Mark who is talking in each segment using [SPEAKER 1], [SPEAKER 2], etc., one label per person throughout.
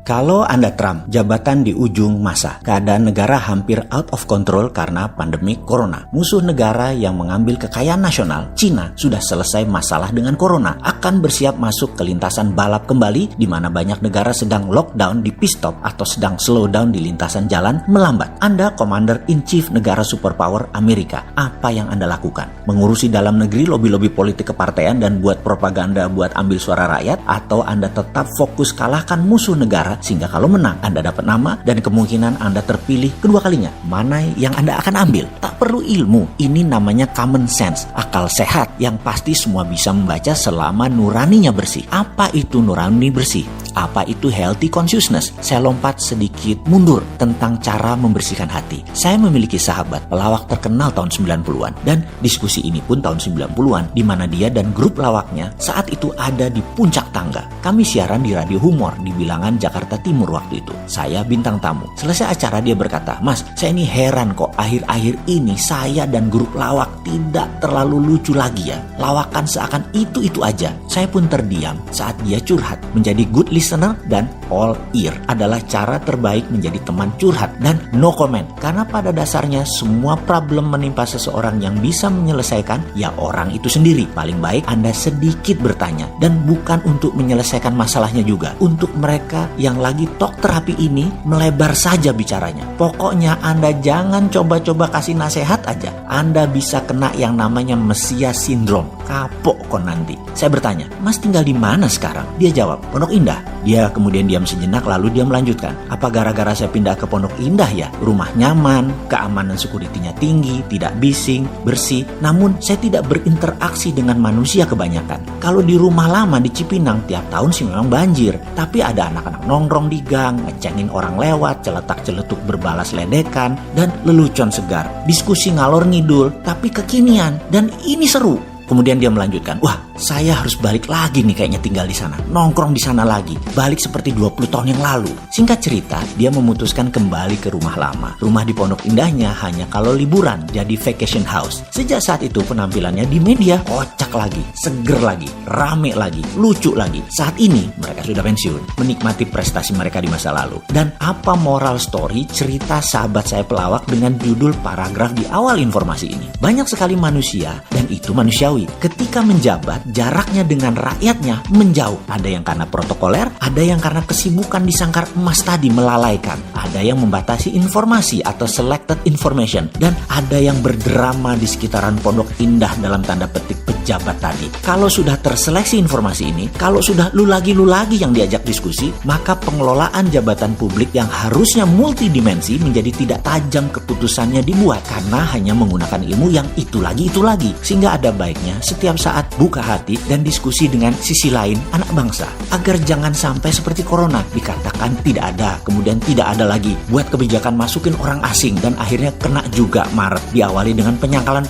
[SPEAKER 1] Kalau Anda Trump, jabatan di ujung masa. Keadaan negara hampir out of control karena pandemi corona. Musuh negara yang mengambil kekayaan nasional, Cina, sudah selesai masalah dengan corona. Akan bersiap masuk ke lintasan balap kembali, di mana banyak negara sedang lockdown di pit stop atau sedang slow down di lintasan jalan melambat. Anda Commander-in-Chief negara superpower Amerika. Apa yang Anda lakukan? Mengurusi dalam negeri, lobi-lobi politik kepartean dan buat propaganda buat ambil suara rakyat? Atau Anda tetap fokus kalahkan musuh negara sehingga kalau menang Anda dapat nama dan kemungkinan Anda terpilih kedua kalinya? Mana yang Anda akan ambil? Tak perlu ilmu, ini namanya common sense, akal sehat yang pasti semua bisa membaca selama nuraninya bersih. Apa itu nurani bersih? Apa itu healthy consciousness? Saya lompat sedikit mundur tentang cara membersihkan hati. Saya memiliki sahabat pelawak terkenal tahun 90-an dan diskusi ini pun tahun 90-an di mana dia dan grup lawaknya saat itu ada di puncak tangga. Kami siaran di radio humor di Bilangan Jakarta Timur waktu itu. Saya bintang tamu. Selesai acara dia berkata, "Mas, saya ini heran kok akhir-akhir ini saya dan grup lawak tidak terlalu lucu lagi ya. Lawakan seakan itu-itu aja." Saya pun terdiam saat dia curhat. Menjadi good listener dan all ear adalah cara terbaik menjadi teman curhat dan no comment. Karena pada dasarnya semua problem menimpa seseorang yang bisa menyelesaikan ya orang itu sendiri. Paling baik Anda sedikit bertanya dan bukan untuk menyelesaikan masalahnya juga. Untuk mereka yang lagi talk terapi ini melebar saja bicaranya. Pokoknya Anda jangan coba-coba kasih nasihat aja. Anda bisa kena yang namanya Mesias Syndrome. Kapok kok nanti. Saya bertanya, "Mas tinggal di mana sekarang?" Dia jawab, "Pondok Indah." Dia kemudian diam sejenak lalu dia melanjutkan, "Apa gara-gara saya pindah ke Pondok Indah ya? Rumah nyaman, keamanan security-nya tinggi, tidak bising, bersih. Namun saya tidak berinteraksi dengan manusia kebanyakan. Kalau di rumah lama di Cipinang tiap tahun sih memang banjir. Tapi ada anak-anak nongkrong di gang, ngecengin orang lewat, celetak-celetuk berbalas ledekan, dan lelucon segar. Diskusi ngalor ngidul, tapi kekinian. Dan ini seru." Kemudian dia melanjutkan, "Wah, saya harus balik lagi nih kayaknya tinggal di sana. Nongkrong di sana lagi. Balik seperti 20 tahun yang lalu." Singkat cerita, dia memutuskan kembali ke rumah lama. Rumah di Pondok Indahnya hanya kalau liburan, jadi vacation house. Sejak saat itu penampilannya di media kocak lagi, seger lagi, rame lagi, lucu lagi. Saat ini mereka sudah pensiun, menikmati prestasi mereka di masa lalu. Dan apa moral story cerita sahabat saya pelawak dengan judul paragraf di awal informasi ini? Banyak sekali manusia, dan itu manusiawi, ketika menjabat, jaraknya dengan rakyatnya menjauh. Ada yang karena protokoler, ada yang karena kesibukan di sangkar emas tadi melalaikan, ada yang membatasi informasi atau selected information, dan ada yang berdrama di sekitaran Pondok Indah dalam tanda petik pejabat tadi. Kalau sudah terseleksi informasi ini, kalau sudah lu lagi yang diajak diskusi, maka pengelolaan jabatan publik yang harusnya multidimensi menjadi tidak tajam keputusannya dibuat karena hanya menggunakan ilmu yang itu lagi. Sehingga ada baiknya setiap saat buka hati dan diskusi dengan sisi lain anak bangsa agar jangan sampai seperti corona dikatakan tidak ada, kemudian tidak ada lagi, buat kebijakan masukin orang asing dan akhirnya kena juga Maret, diawali dengan penyangkalan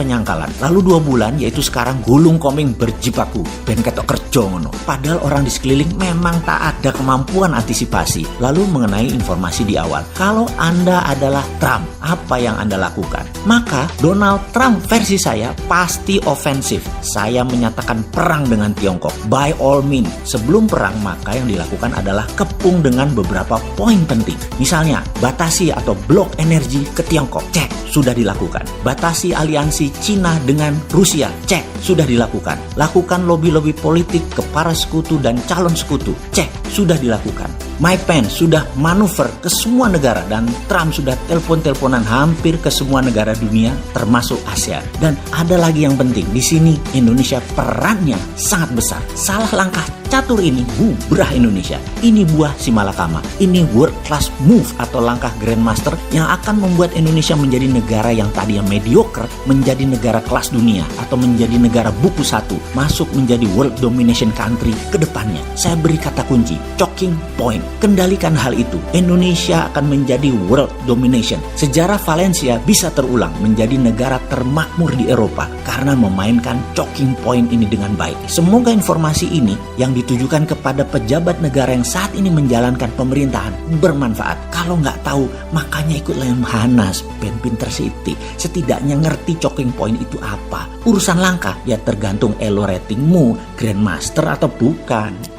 [SPEAKER 1] lalu 2 bulan yaitu sekarang gulung koming berjibaku ben ketok kerja ngono. Padahal orang di sekeliling memang tak ada kemampuan antisipasi. Lalu mengenai informasi di awal, kalau Anda adalah Trump, apa yang Anda lakukan? Maka Donald Trump versi saya pasti ofensif. Saya menyatakan perang dengan Tiongkok. By all means, sebelum perang maka yang dilakukan adalah kepung dengan beberapa poin penting. Misalnya, batasi atau blok energi ke Tiongkok. Cek, sudah dilakukan. Batasi aliansi Cina dengan Rusia. Cek, sudah dilakukan. Lakukan lobby-lobby politik ke para sekutu dan calon sekutu. Cek, sudah dilakukan. Mike Pence sudah manuver ke semua negara dan Trump sudah telepon-teleponan hampir ke semua negara dunia termasuk ASEAN. Dan ada lagi yang penting, di sini Indonesia perannya sangat besar. Salah langkah catur ini bubrah Indonesia. Ini buah si malakama. Ini world class move atau langkah grandmaster yang akan membuat Indonesia menjadi negara yang tadinya mediocre menjadi negara kelas dunia atau menjadi negara buku 1, masuk menjadi world domination country ke depannya. Saya beri kata kunci, choking point. Kendalikan hal itu. Indonesia akan menjadi world domination. Sejarah Valencia bisa terulang menjadi negara termakmur di Eropa karena memainkan choking point ini dengan baik. Semoga informasi ini yang ditujukan kepada pejabat negara yang saat ini menjalankan pemerintahan bermanfaat. Kalau nggak tahu, makanya ikut Lemhanas, Ben Pinter City. Setidaknya ngerti choking point itu apa. Urusan langkah ya tergantung elo ratingmu, grandmaster atau bukan.